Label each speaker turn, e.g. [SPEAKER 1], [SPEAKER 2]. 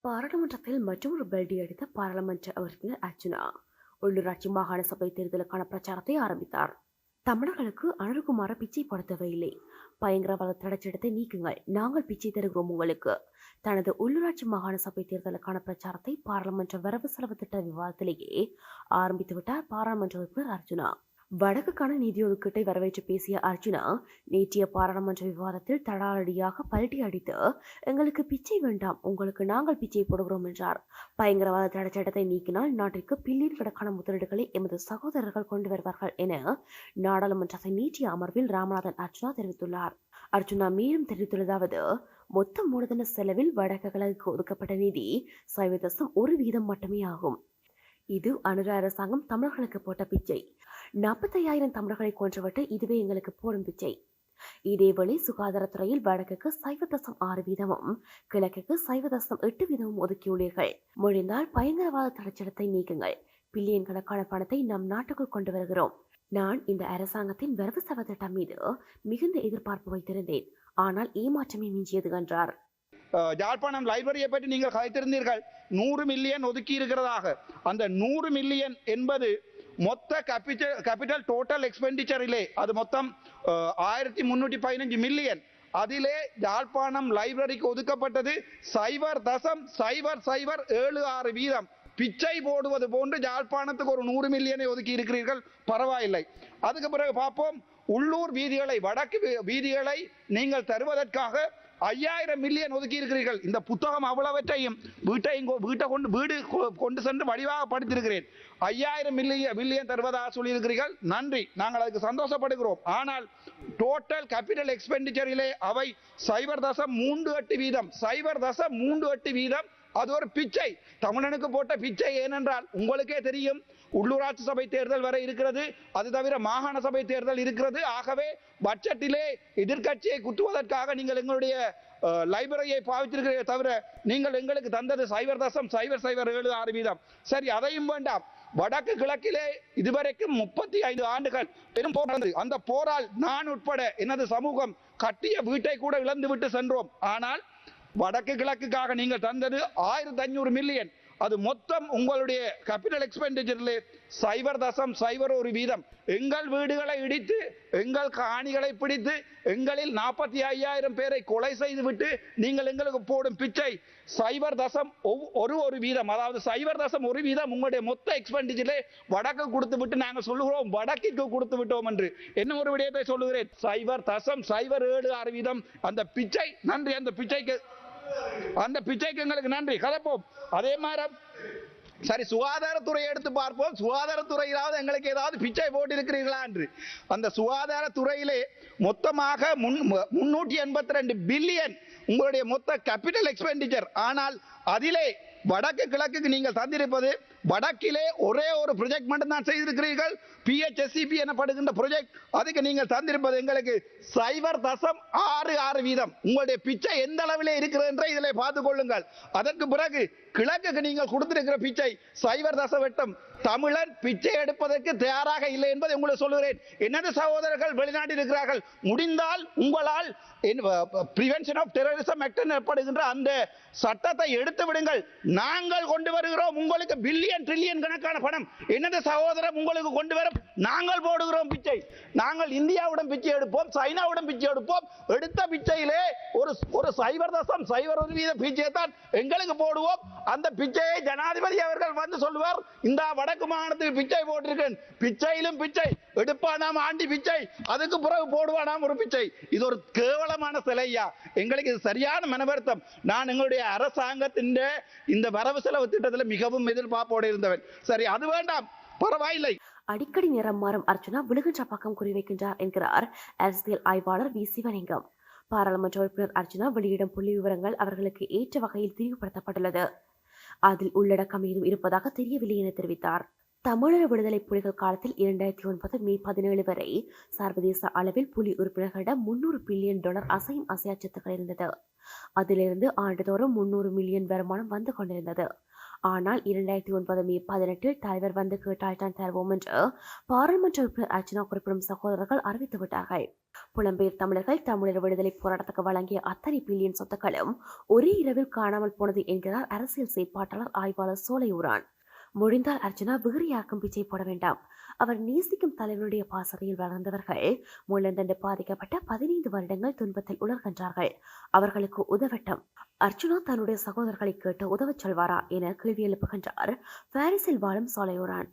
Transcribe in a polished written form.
[SPEAKER 1] பாராளுமன்றத்தில் மற்றொரு பெல்டி அடித்த பாராளுமன்ற உறுப்பினர் அர்ஜுனா உள்ளூராட்சி மாகாண சபை தேர்தலுக்கான பிரச்சாரத்தை ஆரம்பித்தார். தமிழர்களுக்கு அனுகுமார பிச்சை போட தேவையில்லை, பயங்கரவாத தடைச்சட்டத்தை நீக்குங்கள், நாங்கள் பிச்சை தருகிறோம் உங்களுக்கு. தனது உள்ளூராட்சி மாகாண சபை தேர்தலுக்கான பிரச்சாரத்தை பாராளுமன்ற வரவு செலவு திட்ட விவாதத்திலேயே ஆரம்பித்துவிட்டார் பாராளுமன்ற உறுப்பினர் அர்ஜுனா. வடக்குக்கான நிதி ஒதுக்கீட்டை வரவேற்று பேசிய அர்ஜுனா, நேற்றைய பாராளுமன்ற விவாதத்தில் தடாலடியாக பல்டி அடித்து எங்களுக்கு பிச்சை வேண்டாம், உங்களுக்கு நாங்கள் பிச்சை போடுகிறோம் என்றார். பயங்கரவாத தடை சட்டத்தை நீக்கினால் நாட்டிற்கு பில்லியன் கணக்கான முதலீடுகளை எமது சகோதரர்கள் கொண்டு வருவார்கள் என நாடாளுமன்றத்தின் நேற்றைய அமர்வில் ராமநாதன் அர்ஜுனா தெரிவித்துள்ளார். அர்ஜுனா மேலும் தெரிவித்துள்ளதாவது, மொத்த மூலதன செலவில் வடக்கு கிழக்கு ஒதுக்கப்பட்ட நிதி 0.1% மட்டுமே ஆகும். இது அனுர அரசாங்கம் தமிழர்களுக்கு போட்ட பிச்சை. 45,000 தமிழர்களை கொன்றுவிட்டு இதுவே எங்களுக்கு போடும் பிச்சை. இதேவேளை சுகாதாரத்துறையில் வடக்குக்கு 0.6%, கிழக்குக்கு 0.8% ஒதுக்கியுள்ளீர்கள். முடிந்தால் பயங்கரவாத தடைச்சட்டத்தை நீக்குங்கள், பில்லியன் கணக்கான பணத்தை நம் நாட்டுக்குள் கொண்டு வருகிறோம். நான் இந்த அரசாங்கத்தின் வரவு செலவு திட்டம் மீது மிகுந்த எதிர்பார்ப்பு வைத்திருந்தேன், ஆனால் ஏமாற்றமே மிஞ்சியது என்றார்.
[SPEAKER 2] யாழ்ப்பாணம் லைப்ரரியை பற்றி நீங்கள் கதைத்திருந்தீர்கள். 100 மில்லியன் ஒதுக்கி இருக்கிறதாக. அந்த 100 மில்லியன் என்பது மொத்த கேபிட்டல் டோட்டல் எக்ஸ்பெண்டிச்சரிலே அது மொத்தம் 1315 மில்லியன். அதிலே யாழ்ப்பாணம் லைப்ரரிக்கு ஒதுக்கப்பட்டது 0.00076%. பிச்சை போடுவது போன்று யாழ்ப்பாணத்துக்கு ஒரு 100 மில்லியனை ஒதுக்கி இருக்கிறீர்கள், பரவாயில்லை. அதுக்கு பிறகு பார்ப்போம். உள்ளூர் வீதிகளை, வடக்கு வீதிகளை நீங்கள் தருவதற்காக 5000 மில்லியன் ஒதுக்கி இருக்கிறீர்கள். இந்த புத்தகம் அவ்வளவற்றையும் வீட்டை கொண்டு சென்று வடிவாக படித்திருக்கிறேன். 5000 மில்லியன் தருவதாக சொல்லியிருக்கிறீர்கள், நன்றி, நாங்கள் அதுக்கு சந்தோஷப்படுகிறோம். ஆனால் டோட்டல் கேபிட்டல் எக்ஸ்பெண்டிச்சரிலே அவை 0.38%. 0.38%. அது ஒரு பிச்சை, தமிழனுக்கு போட்ட பிச்சை. ஏனென்றால் உங்களுக்கே தெரியும், உள்ளூராட்சி சபை தேர்தல் வரை இருக்கிறது, அது தவிர மாகாண சபை தேர்தல் இருக்கிறது. ஆகவே பட்ஜெட்டிலே எதிர்கட்சியை குத்துவதற்காக நீங்கள் எங்களுடைய லைப்ரரியை பாவித்திருக்கிறீர்கள், தவிர நீங்கள் எங்களுக்கு தந்தது 0.007%. சரி, அதையும் வேண்டாம். வடக்கு கிழக்கிலே இதுவரைக்கும் 35 ஆண்டுகள் பெரும் போர் நடந்தது. அந்த போரால் நான் உட்பட எனது சமூகம் கட்டிய வீட்டை கூட இழந்து விட்டு சென்றோம். ஆனால் வடக்கு கிழக்குக்காக நீங்கள் தந்தது 1500 மில்லியன். அது மொத்தம் உங்களுடைய கேபிட்டல் எக்ஸ்பெண்டிச்சரிலே 0.01%. எங்கள் வீடுகளை இடித்து, எங்கள் காணிகளை பிடித்து, எங்களில் 45,000 பேரை கொலை செய்துவிட்டு நீங்கள் எங்களுக்கு போடும் பிச்சை 0.1%. அதாவது 0.1% உங்களுடைய மொத்த எக்ஸ்பெண்டிச்சரிலே வடக்கு கொடுத்து விட்டு நாங்கள் சொல்லுகிறோம் வடக்கிற்கு கொடுத்து விட்டோம் என்று. என்ன ஒரு விடயத்தை சொல்லுகிறேன், 0.007%. அந்த பிச்சை, நன்றி. அந்த பிச்சைக்கு எங்களுக்கு நன்றி. கலப்போம். அதே மாதிரி சரி, சுகாதாரத்துறையை எடுத்து பார்ப்போம். சுகாதாரத்துறையிலாவது எங்களுக்கு ஏதாவது பிச்சை போட்டு இருக்கிறீர்களா என்று. அந்த சுகாதாரத்துறையிலே மொத்தமாக 382 பில்லியன் உங்களுடைய மொத்த கேபிட்டல் எக்ஸ்பெண்டிச்சர். ஆனால் அதிலே வடக்கு கிழக்குக்கு நீங்கள் தந்திருப்பது, வடக்கிலே ஒரே ஒரு ப்ரொஜெக்ட் மட்டும் தான் செய்திருக்கிறீர்கள், PHSCP எனப்படுகின்ற ப்ரொஜெக்ட். அதுக்கு நீங்கள் தந்திருப்பது எங்களுக்கு 0.66%. உங்களுடைய பிச்சை எந்த அளவிலே இருக்கிறது என்று இதில் பார்த்துக் கொள்ளுங்கள். அதற்கு பிறகு கிழக்குக்கு நீங்கள் கொடுத்திருக்கிற பிச்சை 0.8%. தமிழன் பிச்சை எடுப்பதற்கு தயாராக இல்லை என்பதை உங்களுக்கு சொல்லுகிறேன். எனது சகோதரர்கள் வெளிநாட்டில் இருக்கிறார்கள். முடிந்தால் உங்களால் பிரிவென்ஷன் ஆஃப் டெரரிசம் ஆக்ட் எனப்படுகின்ற அந்த சட்டத்தை எடுத்து விடுங்கள். நாங்கள் கொண்டு வருகிறோம் உங்களுக்கு பில்லியன் ட்ரில்லியன் கணக்கான பணம். எனது சகோதரர் உங்களுக்கு கொண்டு வரும், நாங்கள் போடுகிறோம் பிச்சை. நாங்கள் இந்தியாவுடன் பிச்சை எடுப்போம், சைனாவுடன் பிச்சை எடுப்போம். எடுத்த பிச்சையிலே ஒரு 0.01% பிச்சையை தான் எங்களுக்கு போடுவோம். அந்த பிச்சையை ஜனாதிபதி அவர்கள் வந்து சொல்லுவார், இந்த வடக்கு மாகாணத்துக்கு பிச்சை போட்டிருக்கேன். பிச்சையிலும் பிச்சை எடுப்பானாம், ஆண்டி பிச்சை. அதுக்கு பிறகு போடுவானாம் ஒரு பிச்சை. இது ஒரு கேவலமான சிலையா. எங்களுக்கு இது சரியான மனவருத்தம். நான் எங்களுடைய அரசாங்கத்தின் இந்த வரவு செலவு திட்டத்தில் மிகவும் எதிர்பார்ப்போடு இருந்தவன். சரி, அது வேண்டாம், பரவாயில்லை.
[SPEAKER 1] அடிக்கடி நிறம் மாறும் அர்ஜுனா விழுகின்ற பக்கம் குறிவைக்கின்றார் என்கிறார் அரசியல் ஆய்வாளர் வி. சிவலிங்கம். பாராளுமன்ற உறுப்பினர் அர்ஜுனா வெளியிடும் புள்ளி விவரங்கள் அவர்களுக்கு ஏற்ற வகையில் திரிவுபடுத்தப்பட்டுள்ளது. அதில் உள்ளடக்கம் ஏதும் இருப்பதாக தெரியவில்லை என தெரிவித்தார். தமிழர் விடுதலை புலிகள் காலத்தில் 2009 மே 17 வரை சர்வதேச அளவில் புலி உறுப்பினர்களிடம் $300 பில்லியன் அசையும் அசையா சொத்துக்கள் இருந்தது. அதிலிருந்து ஆண்டுதோறும் 300 மில்லியன் வருமானம் வந்து கொண்டிருந்தது. ஆனால் 2009 மே 18 தலைவர் வந்து கேட்டால் தான் தருவோம் என்று பாராளுமன்ற உறுப்பினர் அர்ச்சனா குறிப்பிடும் சகோதரர்கள் அறிவித்து விட்டார்கள். புலம்பெயர் தமிழர்கள் தமிழர் விடுதலை போராட்டத்துக்கு வழங்கிய அத்தனை பில்லியன் சொத்துக்களும் ஒரே இரவில் காணாமல் போனது என்கிறார் அரசியல் செயற்பாட்டாளர் ஆய்வாளர் சோலையூரான். முடிந்தால் அர்ச்சனா விகிரியாக்கும் பிச்சை போட வேண்டாம். அவர் நேசிக்கும் தலைவருடைய பாசறையில் வளர்ந்தவர்கள் முள்ளந்தண்டு பாதிக்கப்பட்ட 15 வருடங்கள் துன்பத்தில் உலர்கின்றார்கள். அவர்களுக்கு உதவட்டும். அர்ச்சுனா தன்னுடைய சகோதரர்களை கேட்டு உதவச் சொல்வாரா என கேள்வி எழுப்புகின்றார் பாரிஸில் வாழும் சோலையூரான்.